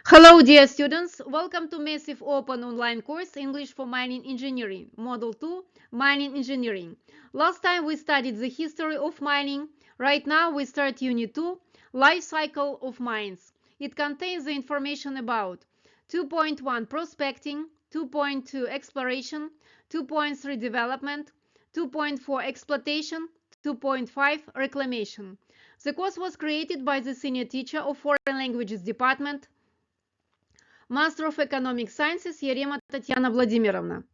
Hello, dear students. Welcome to Massive Open Online course English for Mining Engineering, Model 2, Mining Engineering. Last time we studied the history of mining. Right now we start Unit 2, Life Cycle of Mines. It contains the information about 2.1 Prospecting, 2.2 Exploration, 2.3 Development, 2.4 Exploitation, 2.5 Reclamation. The course was created by the senior teacher of Foreign Languages Department, Master of Economic Sciences, Yarema Tatiana Vladimirovna.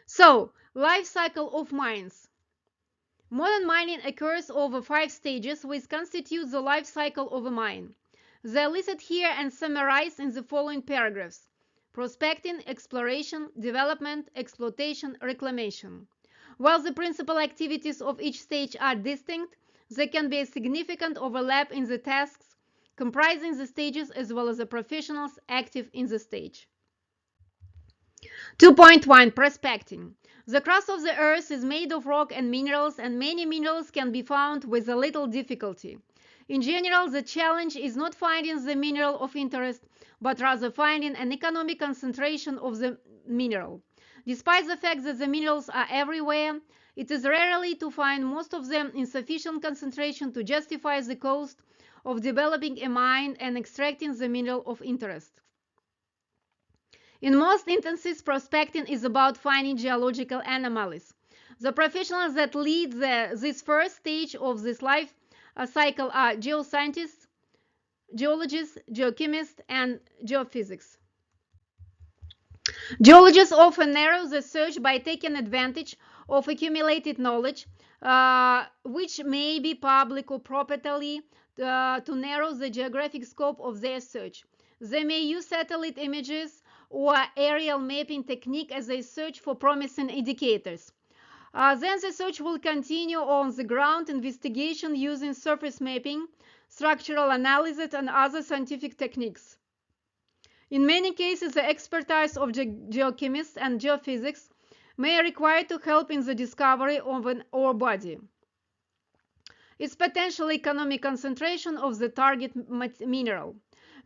So, life cycle of mines. Modern mining occurs over 5 stages, which constitute the life cycle of a mine. They are listed here and summarized in the following paragraphs: prospecting, exploration, development, exploitation, reclamation. While the principal activities of each stage are distinct, there can be a significant overlap in the tasks comprising the stages as well as the professionals active in the stage. 2.1 Prospecting. The crust of the earth is made of rock and many minerals can be found with a little difficulty. In general, the challenge is not finding the mineral of interest, but rather finding an economic concentration of the mineral. Despite the fact that the minerals are everywhere, it is rarely to find most of them in sufficient concentration to justify the cost of developing a mine and extracting the mineral of interest. In most instances, prospecting is about finding geological anomalies. The professionals that lead this first stage of this life cycle are geoscientists, geologists, geochemists, and geophysics. Geologists often narrow the search by taking advantage of accumulated knowledge, which may be public or proprietary, to narrow the geographic scope of their search. They may use satellite images or aerial mapping technique as they search for promising indicators. Then the search will continue on the ground investigation using surface mapping, structural analysis, and other scientific techniques. In many cases, the expertise of geochemists and geophysics may require to help in the discovery of an ore body. Its potential economic concentration of the target mineral.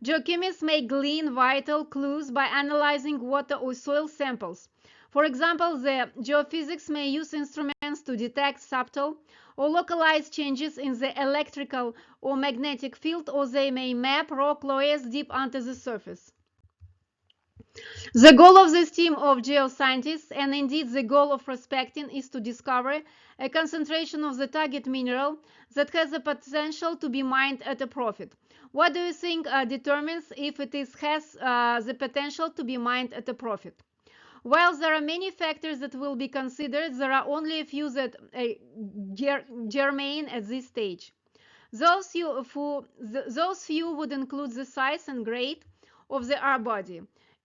Geochemists may glean vital clues by analyzing water or soil samples. For example, the geophysics may use instruments to detect subtle or localized changes in the electrical or magnetic field, or they may map rock layers deep under the surface. The goal of this team of geoscientists, and indeed the goal of prospecting, is to discover a concentration of the target mineral that has the potential to be mined at a profit. What do you think determines if it has the potential to be mined at a profit? While there are many factors that will be considered, there are only a few that are germane at this stage. Those few would include the size and grade of the ore body.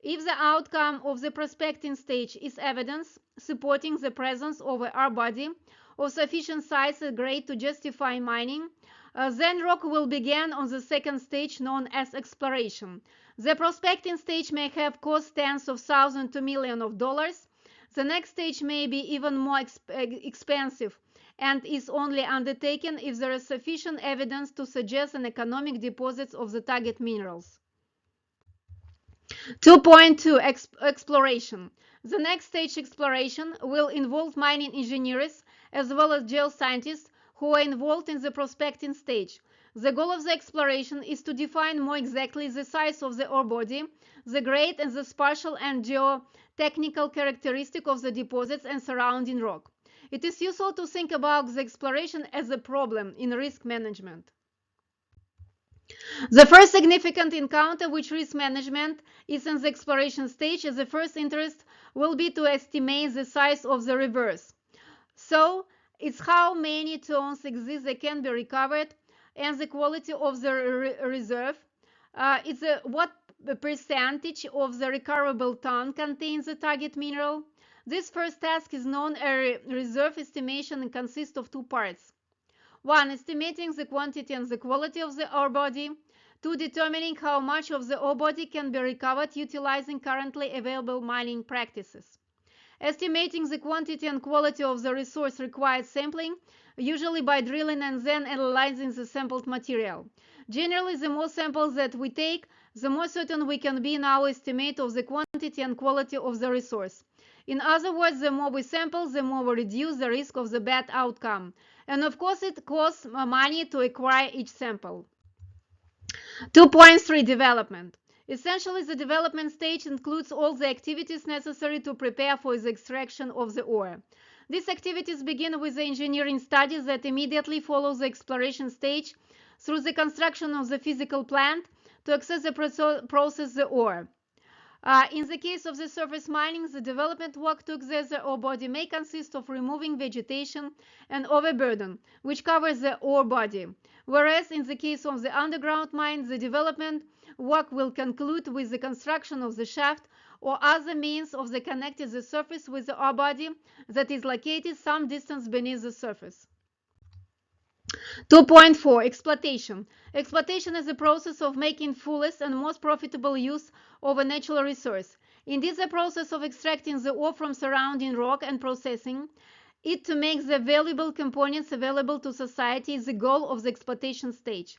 If the outcome of the prospecting stage is evidence supporting the presence of an ore body of sufficient size and grade to justify mining, then rock will begin on the second stage known as exploration. The prospecting stage may have cost tens of thousands to millions of dollars. The next stage may be even more expensive and is only undertaken if there is sufficient evidence to suggest an economic deposits of the target minerals. 2.2 Exploration. The next stage, exploration, will involve mining engineers as well as geoscientists who are involved in the prospecting stage. The goal of the exploration is to define more exactly the size of the ore body, the grade and the spatial and geotechnical characteristic of the deposits and surrounding rock. It is useful to think about the exploration as a problem in risk management. The first significant encounter with risk management is in the exploration stage, as the first interest will be to estimate the size of the reserves. So, it's how many tons exist that can be recovered and the quality of the reserve. It's what percentage of the recoverable ton contains the target mineral. This first task is known as reserve estimation and consists of two parts. 1. Estimating the quantity and the quality of the ore body. 2. Determining how much of the ore body can be recovered utilizing currently available mining practices. Estimating the quantity and quality of the resource requires sampling, usually by drilling and then analyzing the sampled material. Generally, the more samples that we take, the more certain we can be in our estimate of the quantity and quality of the resource. In other words, the more we sample, the more we reduce the risk of the bad outcome. And of course, it costs money to acquire each sample. 2.3 Development. Essentially, the development stage includes all the activities necessary to prepare for the extraction of the ore. These activities begin with the engineering studies that immediately follow the exploration stage through the construction of the physical plant to access the process the ore. In the case of the surface mining, the development work to access the ore body may consist of removing vegetation and overburden, which covers the ore body. Whereas in the case of the underground mine, the development work will conclude with the construction of the shaft or other means of the connecting the surface with the ore body that is located some distance beneath the surface. 2.4 Exploitation. Exploitation is the process of making fullest and most profitable use of a natural resource. Indeed, the process of extracting the ore from surrounding rock and processing it to make the valuable components available to society is the goal of the exploitation stage.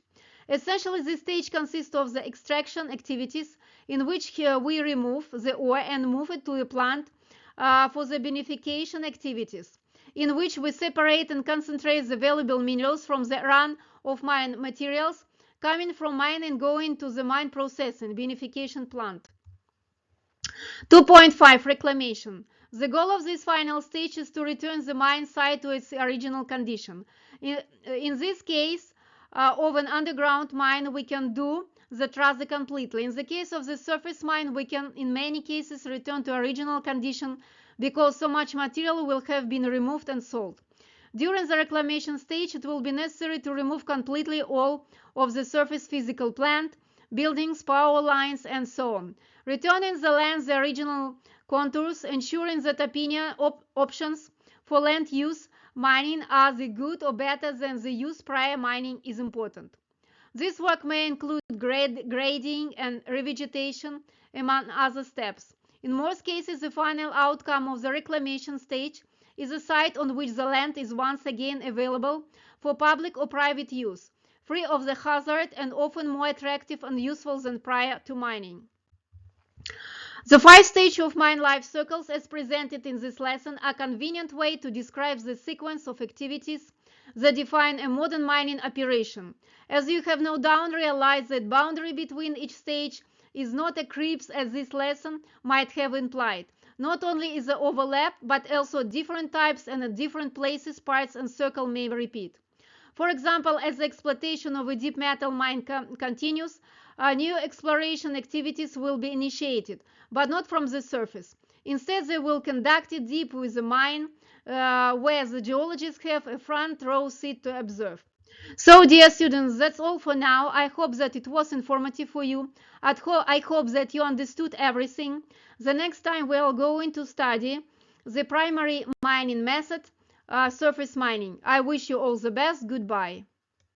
Essentially, this stage consists of the extraction activities in which we remove the ore and move it to a plant for the beneficiation activities, in which we separate and concentrate the valuable minerals from the run of mine materials coming from mine and going to the mine processing beneficiation plant. 2.5 Reclamation. The goal of this final stage is to return the mine site to its original condition. In this case of an underground mine, we can do the trace completely. In the case of the surface mine, we can in many cases return to original condition because so much material will have been removed and sold. During the reclamation stage, it will be necessary to remove completely all of the surface physical plant, buildings, power lines, and so on, returning the land the original contours, ensuring that options for land use mining are the good or better than the use prior mining is important. This work may include grading and revegetation, among other steps. In most cases, the final outcome of the reclamation stage is a site on which the land is once again available for public or private use, free of the hazard and often more attractive and useful than prior to mining. The 5 stages of mine life cycles as presented in this lesson are a convenient way to describe the sequence of activities that define a modern mining operation. As you have no doubt realized that boundary between each stage is not a creeps as this lesson might have implied. Not only is there overlap, but also different types and at different places parts and circle may repeat. For example, as the exploitation of a deep metal mine continues, new exploration activities will be initiated, but not from the surface. Instead, they will conduct it deep with the mine, where the geologists have a front row seat to observe. So, dear students, that's all for now. I hope that it was informative for you. I hope that you understood everything. The next time we are going to study the primary mining method, surface mining. I wish you all the best. Goodbye.